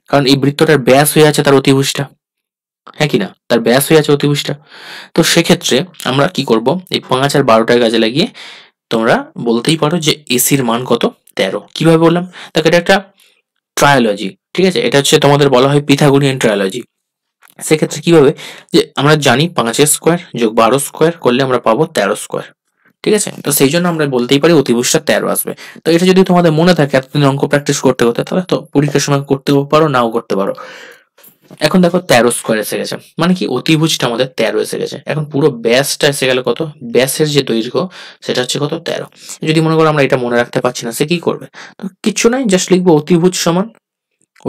কারণ এই বৃত্তটার ব্যাস হয়ে আছে তার অতিভুজটা, হ্যাঁ কি না, তার ব্যাস হয়ে আছে অতিভুজটা। তো সেক্ষেত্রে আমরা কি করব, এই 5 আর 12টার কাজে লাগিয়ে তোমরা বলতেই পারো যে এসির মান কত, 13। কিভাবে বললাম, দেখো এটা একটা ট্রায়োলজি, ঠিক আছে, এটা হচ্ছে তোমাদের বলা হয় পিথাগোরিয়ান ট্রায়োলজি। সেক্ষেত্রে কিভাবে, যে আমরা জানি 5 স্কোয়ার যোগ 12 স্কোয়ার করলে আমরা পাবো 13 স্কোয়ার, ঠিক আছে, তো সেই জন্য আমরা বলতেই পারি অতিভুজটা 13 আসবে। তো এটা যদি তোমাদের মনে থাকে এতদিন অঙ্ক প্র্যাকটিস করতে করতে, তাহলে তো পরীক্ষার সময় করতেও পারো, নাও করতে পারো। এখন দেখো 13 স্কোয়ার এসে গেছে, মানে কি অতিভুজটা আমাদের 13 এসে গেছে। এখন পুরো ব্যাসটা এসে গেল কত, ব্যাসের যে দৈর্ঘ্য সেটা হচ্ছে কত, 13। যদি মনে করো আমরা এটা মনে রাখতে পারছি না, সে কি করবে, তো কিচ্ছু নাই, জাস্ট লিখবো অতিভুজ সমান,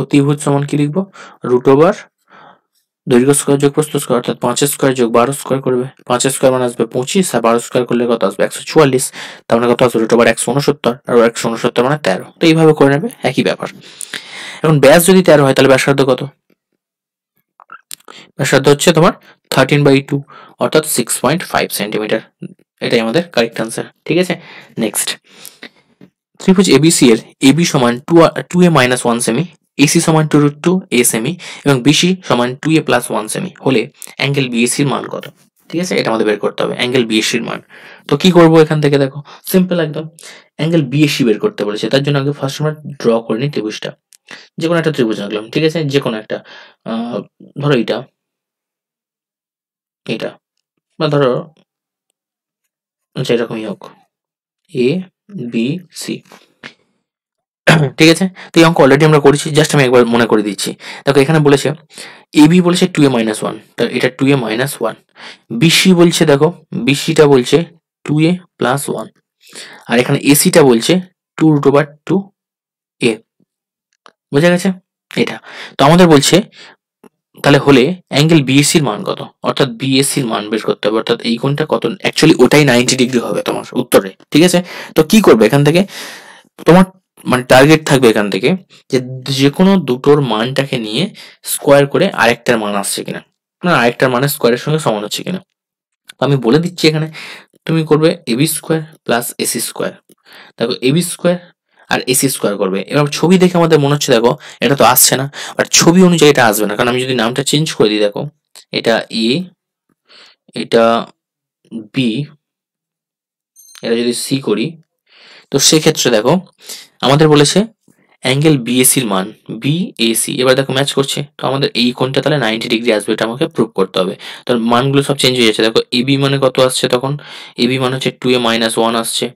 অতিভুজ সমান কি লিখবো, রুট ওভার দৈর্ঘ্য স্কোয়ার যোগ প্রস্থ স্কোয়ার, অর্থাৎ 5 স্কোয়ার যোগ 12 স্কোয়ার করবে, 5 স্কোয়ার মানে আসবে 25, আর 12 স্কোয়ার করলে কত আসবে 144, তার মানে কত আসবে রুট ওভার 169, আর 169 মানে 13। তো এইভাবে করে নেবে, একই ব্যাপার। এখন ব্যাস যদি 13 হয় তাহলে ব্যাসার্ধ কত, ব্যাসার্ধ হচ্ছে তোমার 13/2, অর্থাৎ 6.5 সেন্টিমিটার। এটাই আমাদের কারেক্ট আনসার, ঠিক আছে। নেক্সট ত্রিভুজ এবিসি এর এবি সমান 2a মাইনাস 1 সেমি, এসি সমান 2√2 a সেমি, এবং বিসি সমান 2a প্লাস 1 সেমি হলে অ্যাঙ্গেল বিএসির মান কত। ঠিক আছে, এটা আমাদের বের করতে হবে অ্যাঙ্গেল বিএসির মান। তো কি করব, এখান থেকে দেখো সিম্পল একদম, অ্যাঙ্গেল বিএসি বের করতে বলেছে, তার জন্য আগে ফার্স্ট আমরা ড্র করে নিই ত্রিভুজটা। যে কোনো একটা ত্রিভুজ আঁকলাম, ঠিক আছে, যে কোনো একটা, ধরো এটা, এটা, বা ধরো আচ্ছা এরকমই হোক, এ বি সি, ঠিক আছে। তো এই অঙ্ক অলরেডি আমরা করেছি, জাস্ট আমি একবার মনে করে দিচ্ছি। দেখো এখানে বলেছে এবি বলেছে 2a মাইনাস 1, তো এটা 2a মাইনাস 1, বিসি বলছে দেখো, বিসিটা বলছে 2a প্লাস 1, আর এখানে এসিটা বলছে 2√2 a, বোঝা গেছে এটা। তো আমাদের বলছে তাহলে হলে অ্যাঙ্গেল বিএসির মান কত, অর্থাৎ বিএসির মান বের করতে হবে, অর্থাৎ এই কোণটা কত, অ্যাকচুয়ালি ওটাই 90 ডিগ্রি হবে তোমার উত্তরে। ঠিক আছে, তো কি করবে এখান থেকে, তোমার মানে টার্গেট থাকবে এখান থেকে যে যে কোনো দুটোর মানটাকে নিয়ে স্কোয়ার করে আরেকটার মান আসছে কিনা, না আরেকটার মানের স্কোয়ারের সঙ্গে সমান হচ্ছে কিনা। তো আমি বলে দিচ্ছি এখানে তুমি করবে AB square plus AC square. দেখো এবি স্কোয়ার আর এসি স্কোয়ার করবে। এবার ছবি দেখে আমাদের মনে হচ্ছে দেখো এটা তো আসছে না, বাট ছবি অনুযায়ী এটা আসবে না, কারণ আমি যদি নামটা চেঞ্জ করে দিই, দেখো এটা এ, এটা বি, এটা যদি সি করি, তো সেক্ষেত্রে দেখো আমাদের বলেছে অ্যাঙ্গেল বিএসির মান বিএসি, এবার দেখো ম্যাচ করছে, তো আমাদের এই কোণটা তাহলে 90 ডিগ্রি আসবে, এটা আমাকে প্রুভ করতে হবে। তো মানগুলো সব চেঞ্জ হয়ে যাচ্ছে, দেখো এবি মানে কত আসছে তখন, এবি মানে হচ্ছে 2a-1 আসছে।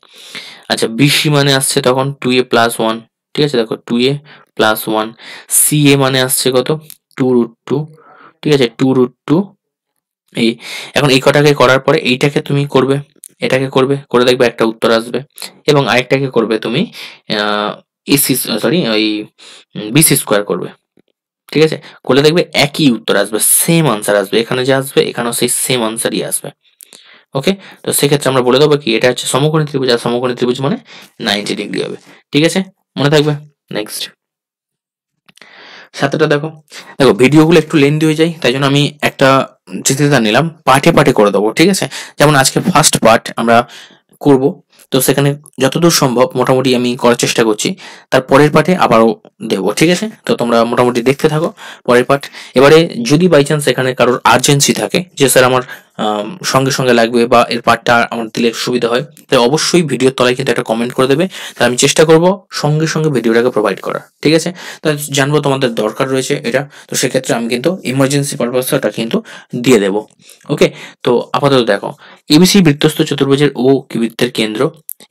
আচ্ছা বিসি মানে আসছে তখন 2a+1, ঠিক আছে, দেখো 2a+1। সিএ মানে আসছে কত, 2√2, ঠিক আছে 2√2। এই এখন এই কটাকে করার পরে এইটাকে তুমি করবে, এটাকে করবে, করে দেখবে একটা উত্তর আসবে, এবং আরেকটাকে করবে তুমি এসি, সরি ওই বিসি স্কোয়ার করবে, ঠিক আছে, করলে দেখবে একই উত্তর আসবে, সেম আনসার আসবে, এখানে যে আসবে এখানেও সেই সেম আনসারই আসবে। ওকে, তো সেক্ষেত্রে আমরা বলে দেবো কি এটা হচ্ছে সমকোণী ত্রিভুজ, আর সমকোণী ত্রিভুজ মানে 90 ডিগ্রি হবে। ঠিক আছে, মনে থাকবে। নেক্সট সাথেটা দেখো, দেখো ভিডিওগুলো একটু লেন্দি হয়ে যায়, তাই জন্য আমি একটা চিন্তা নিলাম পার্টে পার্টে করে দেবো। ঠিক আছে, যেমন আজকে ফার্স্ট পার্ট আমরা করব, তো সেখানে যতদূর সম্ভব মোটামুটি আমি করার চেষ্টা করছি, তার পরের পার্টে আবারও দেবো। ঠিক আছে, তো তোমরা মোটামুটি দেখতে থাকো পরের পার্ট। এবারে যদি বাই চান্স এখানে কারোর আর্জেন্সি থাকে যে স্যার আমার সঙ্গে সঙ্গে লাগবে বা এর পার্টটা আমার দিলে সুবিধা হয়, তাই অবশ্যই ভিডিওর তলায় কিন্তু একটা কমেন্ট করে দেবে, তাহলে আমি চেষ্টা করব সঙ্গে সঙ্গে ভিডিওটাকে প্রোভাইড করার। ঠিক আছে, তাই জানবো তোমাদের দরকার রয়েছে এটা, তো সেক্ষেত্রে আমি কিন্তু ইমার্জেন্সি পারপাসটা কিন্তু দিয়ে দেবো। ওকে, তো আপাতত দেখো এবিসি বৃত্তস্থ চতুর্ভুজের ও বৃত্তের কেন্দ্র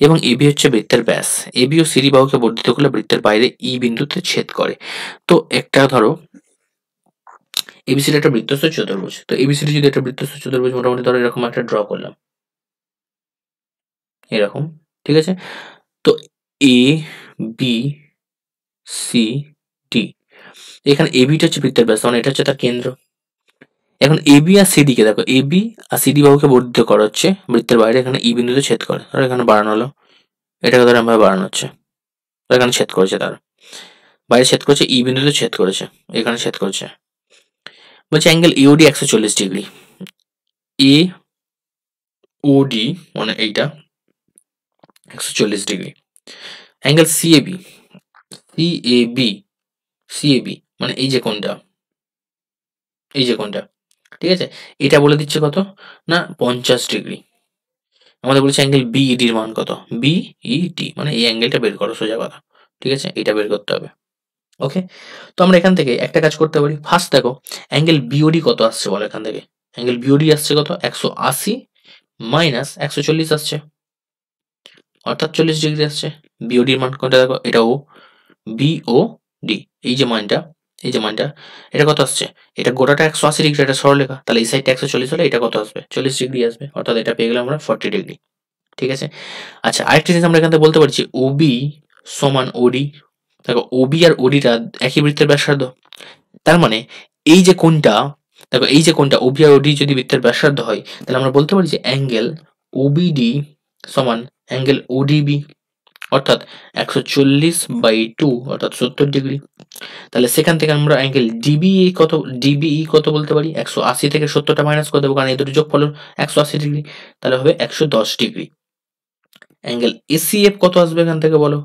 এবং এবি হচ্ছে বৃত্তের ব্যাস, এবি ও সিডি বাহুকে বর্ধিত করলে বৃত্তের বাইরে ই বিন্দুতে ছেদ করে। তো একটা ধরো এবিসিডি একটা বৃত্তস্থ চতুর্ভুজ, তো এবিসিডি যদি একটা বৃত্তস্থ চতুর্ভুজ মোটামুটি ধরো এরকম একটা ড্র করলাম, এরকম, ঠিক আছে, তো এ বি সি ডি, এখানে এবিটা হচ্ছে বৃত্তের ব্যাস, মানে এটা হচ্ছে তার কেন্দ্র। এখন এবি আর সিডি কে দেখো, এবি আর সিডি বাহুকে বর্ধিত করা হচ্ছে বৃত্তের বাইরে, এখানে ই বিন্দুতে ছেদ করে, আর এখানে বাড়ানো হলো, এটাকে ধরে আমরা বাড়ানো হচ্ছে, এখানে ছেদ করেছে, তার বাইরে ছেদ করেছে, ই বিন্দুতে ছেদ করেছে, এখানে ছেদ করেছে। বলছে অ্যাঙ্গেল ইউডি 140 ডিগ্রি, এ ওডি মানে এইটা 140 degree. Angle CAB, CAB, CAB মানে এই যে কোনটা, এই যে কোনটা, ঠিক আছে, এটা বলে দিচ্ছে কত না 50 ডিগ্রি। আমাদের বলেছে অ্যাঙ্গেল বিইডির মান কত, বিইডি মানে এই অ্যাঙ্গেলটা বের করো, সোজা কথা। ঠিক আছে, এটা বের করতে হবে। ওকে, তো আমরা এখান থেকে একটা কাজ করতে পারি, ফার্স্ট দেখো অ্যাঙ্গেল বিওডি কত আসছে বলো, এখান থেকে অ্যাঙ্গেল বিওডি আসছে কত 180 মাইনাস 140 আসছে, অর্থাৎ 40 ডিগ্রি আসছে। বিওডির মান কোনটা দেখো, এটা ও, বিও ডি, এই যে মানটা, এই যে মানটা, এটা কত আসছে, এটা গোটাটা 180 ডিগ্রি, এটা সরলরেখা, তাহলে এই সাইডটা 140 হলে এটা কত আসবে 40 ডিগ্রি আসবে, অর্থাৎ এটা পেয়ে গেলাম আমরা 40 ডিগ্রি। ঠিক আছে, আচ্ছা আরেকটা জিনিস আমরা এখান থেকে বলতে পারছি ওবি সমান ওডি, দেখো ওবি আর ওডিটা একই বৃত্তের ব্যাসার্ধ, তার মানে এই যে কোণটা, দেখো এই যে কোণটা ওবি আর ওডি যদি বৃত্তের ব্যাসার্ধ হয়, তাহলে আমরা বলতে পারি যে অ্যাঙ্গেল ওবিডি সমান অ্যাঙ্গেল ওডিবি, অর্থাৎ 140/2 অর্থাৎ 70 ডিগ্রি। তাহলে সেখান থেকে আমরা অ্যাঙ্গেল ডিবিই কত, ডিবিই কত বলতে পারি, 180 থেকে 70টা মাইনাস করে দেবো, কারণ এই দুটো যোগফল 180 ডিগ্রি, তাহলে হবে 110 ডিগ্রি। অ্যাঙ্গেল এসিএফ কত আসবে এখান থেকে বলো,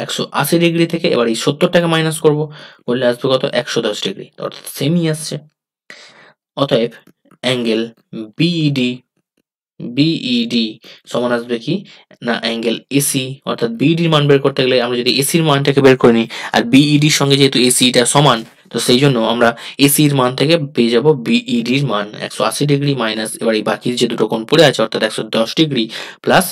180 ডিগ্রি থেকে এবার এই 70টাকে মাইনাস করবো, করলে আসবে কত 110 ডিগ্রি, অর্থাৎ সেমই আসছে। অতএব অ্যাঙ্গেল বিইডি, বিইডি সমান আসবে কি না অ্যাঙ্গেল এসি, অর্থাৎ বিইডির মান বের করতে গেলে আমরা যদি এসির মানটাকে বের করে নিই, আর বিইডির সঙ্গে যেহেতু এসিটা সমান, তো সেই জন্য আমরা এসির মান থেকে পেয়ে যাব বিইডির মান 180 ডিগ্রি মাইনাস এবার এই বাকি যে দুটো কোণ পড়ে আছে অর্থাৎ 110 ডিগ্রি প্লাস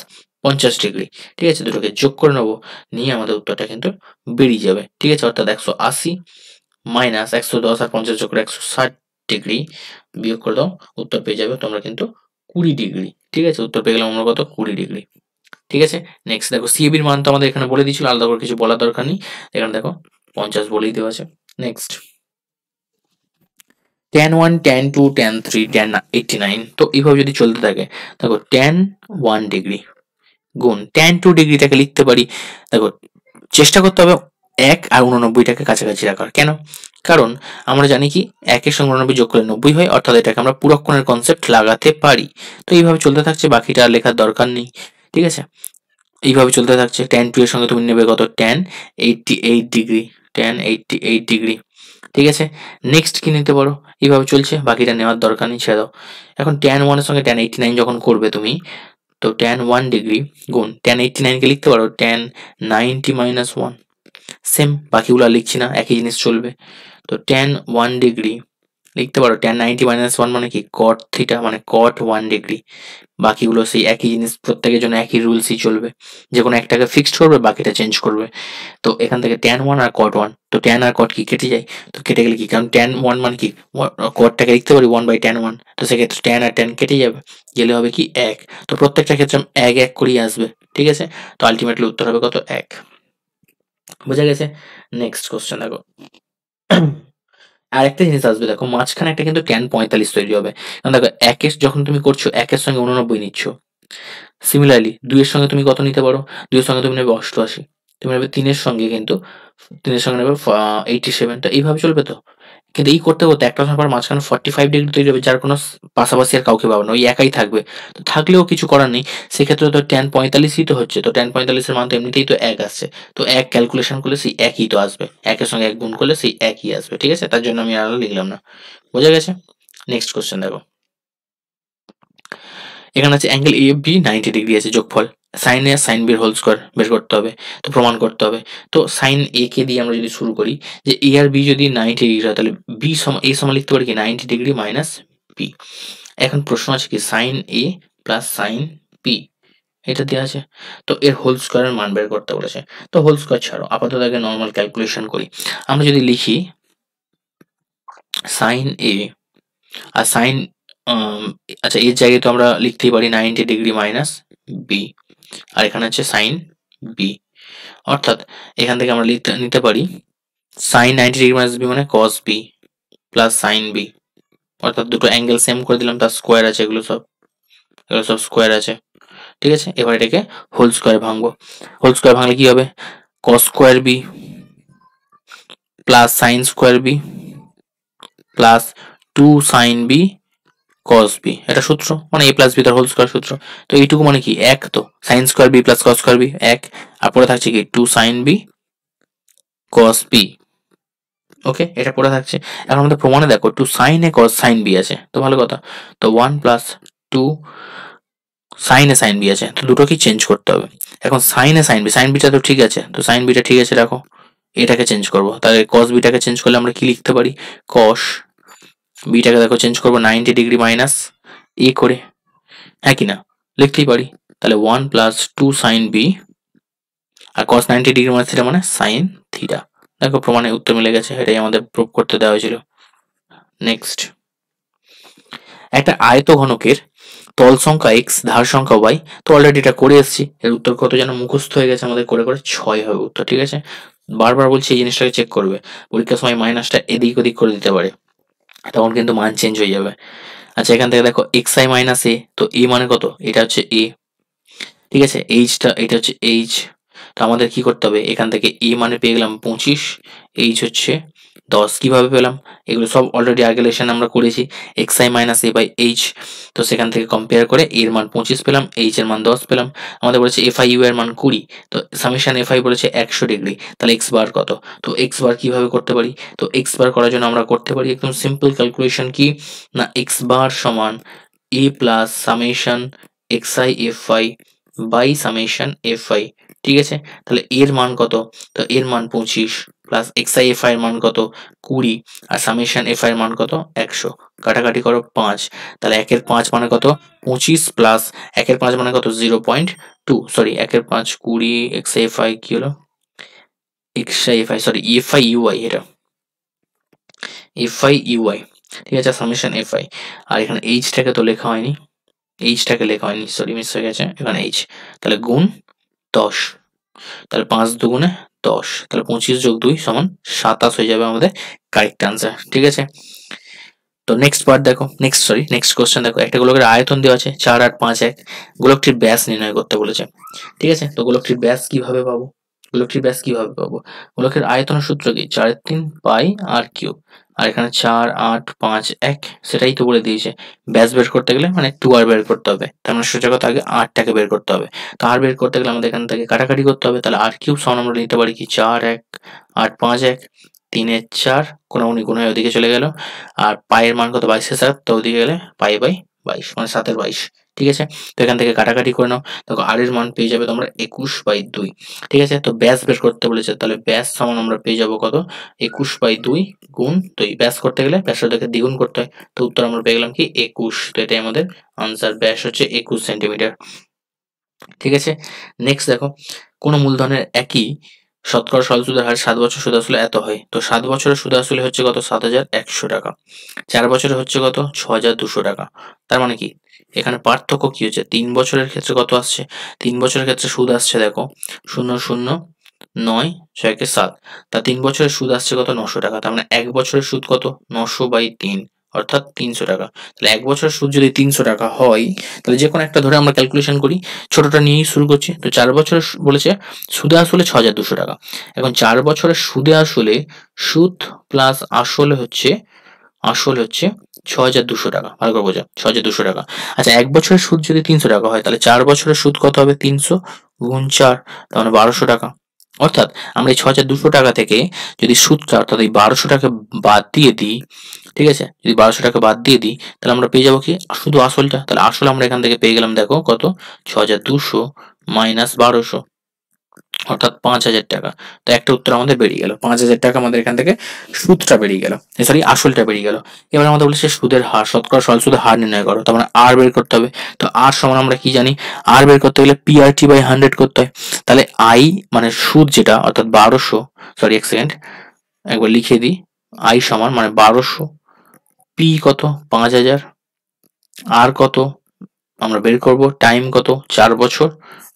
50 ডিগ্রি। ঠিক আছে, দুটোকে যোগ করে নেবো, নিয়ে আমাদের উত্তরটা কিন্তু বেরিয়ে যাবে। ঠিক আছে, অর্থাৎ 180 মাইনাস 110 আর 50 যোগ করে 160 ডিগ্রি বিয়োগ করে দাও, উত্তর পেয়ে যাবে তোমরা কিন্তু 20 ডিগ্রি। ঠিক আছে, উত্তর পেয়ে গেলাম আমরা কত 20 ডিগ্রি। ঠিক আছে, নেক্সট দেখো সিএবির মান তো আমাদের এখানে বলে দিয়েছিল, আলাদা করে কিছু বলার দরকার নেই, এখানে দেখো 50 বলেই দেওয়া আছে। Next tan1 tan2 tan3 tan89, তো এইভাবে যদি চলতে থাকে, দেখো tan1 ডিগ্রি গুণ tan2 ডিগ্রিটাকে লিখতে পারি, দেখো চেষ্টা করতে হবে 1 আর 89টাকে কাছাকাছি রাখার। কেন? কারণ আমরা জানি কি 1 এর সঙ্গে 89 যোগ করলে 90 হয়, অর্থাৎ এটাকে আমরা পূরককোণের কনসেপ্ট লাগাতে পারি। তো এইভাবে চলতে থাকছে, বাকিটা আর লেখার দরকার নেই। ঠিক আছে, এইভাবে চলতে থাকছে। tan2 এর সঙ্গে তুমি নেবে কত, tan88 ডিগ্রি, tan88 ডিগ্রি। ঠিক আছে, নেক্সট কি নিতে পারো, এইভাবে চলছে, বাকিটা নেওয়ার দরকার নেই, ছেড়ে দাও। এখন tan1 এর সঙ্গে tan89 যখন করবে তুমি, তো tan1 ডিগ্রি গুণ tan89 কে লিখতে পারো tan90 মাইনাস 1। সেম, বাকিগুলো আর লিখছি না, একই জিনিস চলবে। তো tan1 ডিগ্রি লিখতে পারো tan90 মাইনাস 1 মানে কি cot থিটা, মানে cot 1 ডিগ্রি। বাকিগুলো সেই একই জিনিস, প্রত্যেকের জন্য একই রুলসই চলবে, যে কোনো একটাকে ফিক্সড করবে, বাকিটা চেঞ্জ করবে। তো এখান থেকে tan1 আর cot 1, তো tan আর cot কি কেটে যায়, তো কেটে গেলে কি, কারণ tan1 মানে কি cotটাকে লিখতে পারি 1/tan1, তো সেক্ষেত্রে tan আর tan কেটে যাবে, গেলে হবে কি 1। তো প্রত্যেকটা ক্ষেত্রে 1 1 করেই আসবে। ঠিক আছে, তো আলটিমেটলি উত্তর হবে কত, 1। বোঝা গেছে? নেক্সট কোশ্চেন দেখো। আর একটা জিনিস আসবে, দেখো মাঝখানে একটা কিন্তু tan45 তৈরি হবে, কারণ দেখো একের যখন তুমি করছো 1 এর সঙ্গে 89 নিচ্ছ, সিমিলারলি 2 এর সঙ্গে তুমি কত নিতে পারো, 2 এর সঙ্গে তুমি নেবে 88, তুমি নেবে 3 এর সঙ্গে, কিন্তু 3 এর সঙ্গে নেবে 87, তো এইভাবে চলবে তো। কিন্তু এই করতে করতে একটা সময় পর মাঝখানে 45 ডিগ্রি তৈরি হবে, যার কোনো পাশাপাশি আর কাউকে পাবে না, ওই একাই থাকবে। তো থাকলেও কিছু করার নেই, সেক্ষেত্রে তো tan45ই তো হচ্ছে, তো tan45 এর মান তো এমনিতেই তো 1 আসছে, তো 1 ক্যালকুলেশন করলে সেই একই তো আসবে, 1 এর সঙ্গে 1 গুণ করলে সেই একই আসবে। ঠিক আছে, তার জন্য আমি আর লিখলাম না। বোঝা গেছে? নেক্সট কোশ্চেন দেখো। এখানে আছে অ্যাঙ্গেল এ বি 90 ডিগ্রি আছে, যোগফল সাইন এ আর সাইন বির হোল স্কোয়ার বের করতে হবে, তো প্রমাণ করতে হবে। তো সাইন এ কে দিয়ে আমরা যদি শুরু করি, যে এ আর বি যদি 90 ডিগ্রি হয়, তাহলে বি সমান এ সমান লিখতে পারি কি 90 ডিগ্রি মাইনাস বি। এখন প্রশ্ন আছে কি সাইন এ প্লাস সাইন বি, এটা দেওয়া আছে, তো এর হোল স্কোয়ারের মান বের করতে বলেছে। তো হোল স্কোয়ার ছাড়ো, আপাতত আগে নর্মাল ক্যালকুলেশন করি। আমরা যদি লিখি সাইন এ আর সাইন, আচ্ছা এর জায়গায় তো আমরা লিখতেই পারি 90 ডিগ্রি মাইনাস বি, আর এখানে হচ্ছে সাইন বি, অর্থাৎ এখান থেকে আমরা নিতে পারি সাইন 90 ডিগ্রি মাইনাস বি মানে cos B plus sine B, অর্থাৎ দুটো অ্যাঙ্গেল সেম করে দিলাম, তার স্কোয়ার আছে, এগুলো সব স্কোয়ার আছে। ঠিক আছে, এবার এটাকে হোল স্কোয়ার ভাঙবো। হোল স্কোয়ার ভাঙলে কি হবে, cos square B plus sine square B plus 2 sine B cos B, এটা সূত্র, মানে এ প্লাস বি তার হোল স্কোয়ার সূত্র। তো এইটুকু মানে কি 1, তো sine square B plus cos square B 1, আর পরে থাকছে কি 2 sine B cos B. Okay, এটা পড়ে থাকছে। এখন আমাদের প্রমাণে দেখো 2 sine A cos sign B আছে, তো ভালো কথা। তো 1 প্লাস 2 সাইন এ সাইন বি আছে, তো দুটোকেই চেঞ্জ করতে হবে। এখন সাইন এ সাইন বি, সাইন বিটা তো ঠিক আছে, তো সাইন বিটা ঠিক আছে রাখো, এটাকে চেঞ্জ করবো, তাহলে কস বিটাকে চেঞ্জ করলে আমরা কি লিখতে পারি, কস বিটাকে দেখো চেঞ্জ করবো 90 ডিগ্রি মাইনাস এ করে, হ্যাঁ কি না, লিখতেই পারি। তাহলে 1 প্লাস 2 সাইন বি, আর cos 90 ডিগ্রি মাইনাস থিটা মানে সাইন থিটা। দেখো প্রমাণে উত্তর মিলে গেছে, এটাই আমাদের প্রুভ করতে দেওয়া হয়েছিল। নেক্সট, একটা আয়ত ঘনকের তল সংখ্যা x, ধার সংখ্যা y, তো অলরেডি এটা করে এসেছি, এর উত্তর কত যেন মুখস্থ হয়ে গেছে আমাদের, করে করে 6 হবে উত্তর। ঠিক আছে, বারবার বলছি এই জিনিসটাকে চেক করবে, পরীক্ষার সময় মাইনাসটা এদিক ওদিক করে দিতে পারে, তখন কিন্তু মান চেঞ্জ হয়ে যাবে। আচ্ছা এখান থেকে দেখো xi মাইনাস এ, তো এ মানে কত, এটা হচ্ছে এ। ঠিক আছে, এইচটা এটা হচ্ছে এইচ, তো আমাদের কি করতে হবে, এখান থেকে এ মানে পেয়ে গেলাম 25, এইচ হচ্ছে 10। কিভাবে পেলাম, এগুলো সব অলরেডি আগের লেসনে আমরা করেছি, xi minus A by H. তো সেখান থেকে কম্পেয়ার করে এর মান 25 পেলাম, এইচ এর মান 10 পেলাম। আমাদের বলেছে এফআই ইউ এর মান 20, তো সামেশন এফআই বলেছে 100 ডিগ্রি, তাহলে এক্স বার কত, তো এক্স বার কিভাবে করতে পারি, তো এক্স বার করার জন্য আমরা করতে পারি একদম সিম্পল ক্যালকুলেশন, কি না এক্স বার সমান a plus summation x i f i by summation f i. ঠিক আছে, তাহলে এর মান কত, তো এর মান 25 প্লাস এক্সআই এফআই এর মান কত 20, আর সামেশন এফআই এর মান কত 100, কাটাকাটি করো 5, তাহলে 1/5 মানে কত 25 প্লাস 1/5 মানে কত 0.2, সরি 1/5 20, এক্সআই এফআই কি হলো, XI FI sorry FI UI, এটা এফআই ইউআই। ঠিক আছে, সামেশন এফআই, আর এখানে এইচটাকে তো লেখা হয়নি, এইচটাকে লেখা হয়নি, সরি মিস হয়ে গেছে, এখানে এইচ, তাহলে গুণ 10, তাহলে 5 দুগুণে 10, তাহলে 25 যোগ 2 সমান 27 হয়ে যাবে আমাদের কারেক্ট আনসার। ঠিক আছে, তো নেক্সট পার্ট দেখো, নেক্সট কোশ্চেন দেখো, একটা গোলকের আয়তন দেওয়া আছে 4, 8, 5, 1, গোলকটির ব্যাস নির্ণয় করতে বলেছে। ঠিক আছে, তো গোলকটির ব্যাস কিভাবে পাবো? গোলকের আয়তনের সূত্র কি? 4/3 পাই আর কিউব, আর এখানে 4, 8, 5, 1, সেটাই তো বলে দিয়েছে। ব্যাস বের করতে গেলে মানে 2r বের করতে হবে, তার মানে সোজা কথা আগে rটাকে বের করতে হবে। তো r বের করতে গেলে আমাদের এখান থেকে কাটাকাটি করতে হবে, তাহলে r কিউব সমান আমরা নিতে পারি কি 4, 1, 8, 5, 1, 3 এর 4, কোনাকুনি গুণ হয়ে ওদিকে চলে গেল, আর পায়ের মান কত? 22 এর 7, তো ওদিকে গেলে পাই বাই 22 মানে 7 এর 22। ঠিক আছে, তো এখান থেকে কাটাকাটি করে নাও, দেখো r এর মান পেয়ে যাবে তোমরা 21/2। ঠিক আছে, তো ব্যাস বের করতে বলেছে, তাহলে ব্যাস সমান আমরা পেয়ে যাবো কত? 21/2 গুণ 2। ব্যাস করতে গেলে ব্যাসার্ধকে দ্বিগুণ করতে হয়, তো উত্তর আমরা পেয়ে গেলাম কি 21। তো এটাই আমাদের আনসার, ব্যাস হচ্ছে 21 সেন্টিমিটার। ঠিক আছে, নেক্সট দেখো, কোন মূলধনের একই শতকরা সরল সুদের হার 7 বছর সুদ আসলে এত হয়। তো 7 বছরের সুদ আসলে হচ্ছে কত? 7,100 টাকা। 4 বছরে হচ্ছে কত? 6,200 টাকা। তার মানে কি এখানে পার্থক্য কি হচ্ছে? 3 বছরের ক্ষেত্রে কত আসছে? 3 বছরের ক্ষেত্রে সুদ আসছে দেখো 0,0,9, 6 7, তা 3 বছরের সুদ আসছে কত? 900 টাকা। তার মানে 1 বছরের সুদ কত? 900/3, অর্থাৎ 300 টাকা। তাহলে 1 বছরের সুদ যদি 300 টাকা হয়, তাহলে যে কোনো একটা ধরে আমরা ক্যালকুলেশন করি, ছোটটা নিয়েই শুরু করছি। তো 4 বছরের বলেছে সুদে আসলে 6,200 টাকা। এখন 4 বছরের সুদে আসলে, সুদ প্লাস আসল হচ্ছে 6,200 টাকা। ভালো করে বোঝা, 6,200 টাকা। আচ্ছা, 1 বছরের সুদ যদি 300 টাকা হয়, তাহলে 4 বছরের সুদ কত হবে? 300 গুণ 4, তার মানে 1,200 টাকা। অর্থাৎ আমরা এই 6,200 টাকা থেকে যদি সুদটা অর্থাৎ এই 1,200 টাকা বাদ দিয়ে দিই, ঠিক আছে, যদি 1,200 টাকা বাদ দিয়ে দিই, তাহলে আমরা পেয়ে যাবো কি? শুধু আসলটা। তাহলে আসল আমরা এখান থেকে পেয়ে গেলাম দেখো কত? 6,200 মাইনাস 1,200, অর্থাৎ 5,000 টাকা। তো একটা উত্তর আমাদের বেরিয়ে গেল, 5,000 টাকা আমাদের এখান থেকে সুদটা বেরিয়ে গেল, সরি আসলটা বেরিয়ে গেল। এবার আমাদের বলেছে সুদের হার, শতকরা সরল সুদের হার নির্ণয় করো, তার মানে আর বের করতে হবে। তো আর সমান আমরা কি জানি? আর বের করতে গেলে PRT/100 করতে হয়। তাহলে আই মানে সুদ যেটা, অর্থাৎ 1,200, সরি এক সেকেন্ড একবার লিখে দিই, আই সমান মানে 1,200, পি কত? 5,000, আর কত আমরা বের করব, টাইম কত? 4 বছর,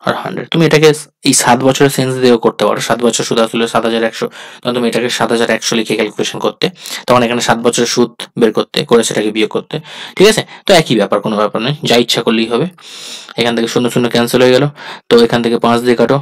আর 100। তুমি এটাকে এই 7 বছরের সেন্স দিয়েও করতে পারো। 7 বছর সুদ আসলে 7,100, তখন তুমি এটাকে 7,100 লিখে ক্যালকুলেশন করতে, তখন এখানে 7 বছরের সুদ বের করতে করে সেটাকে বিয়োগ করতে। ঠিক আছে, তো একই ব্যাপার, কোনো ব্যাপার নেই, যা ইচ্ছা করলেই হবে। এখান থেকে 0 0 ক্যান্সেল হয়ে গেল, তো এখান থেকে 5 দিয়ে কাটো,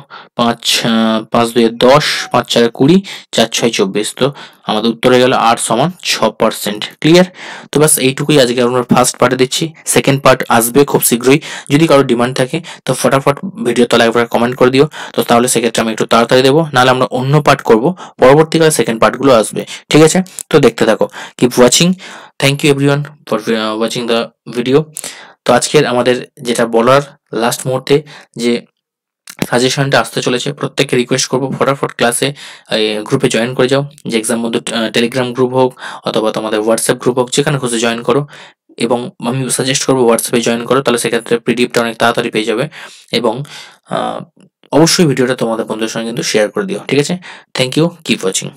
5 2 10, 5 4 20, 4 6 24, তো আমাদের উত্তর হয়ে গেল আর সমান 6%। ক্লিয়ার? তো বাস এইটুকুই আজকে আমরা ফার্স্ট পার্টে দিচ্ছি, সেকেন্ড পার্ট আসবে খুব শীঘ্রই। যদি কারো ডিমান্ড থাকে তো ফটাফট ভিডিও তলায় একবার কমেন্ট করে দিও, তো তাহলে সেক্ষেত্রে আমি একটু তাড়াতাড়ি দেবো, নাহলে আমরা অন্য পার্ট করব, পরবর্তীকালে সেকেন্ড পার্টগুলো আসবে। ঠিক আছে, তো দেখতে থাকো, keep watching. Thank you everyone for watching the video. তো আজকের আমাদের যেটা বলার লাস্ট মুহূর্তে, যে সাজেশনটা আসতে চলেছে, প্রত্যেককে রিকোয়েস্ট করবো ফটাফট ক্লাসে গ্রুপে জয়েন করে যাও, যে এক্সাম বন্ধু টেলিগ্রাম গ্রুপ হোক অথবা তোমাদের হোয়াটসঅ্যাপ গ্রুপ হোক, যেখানে খুশি জয়েন করো। এবং আমি সাজেস্ট করবো হোয়াটসঅ্যাপে জয়েন করো, তাহলে সেক্ষেত্রে পিডিএফটা অনেক তাড়াতাড়ি পেয়ে যাবে। এবং অবশ্যই ভিডিওটা তোমাদের বন্ধুদের সঙ্গে কিন্তু শেয়ার করে দিও। ঠিক আছে, থ্যাংক ইউ, কিপ ওয়াচিং।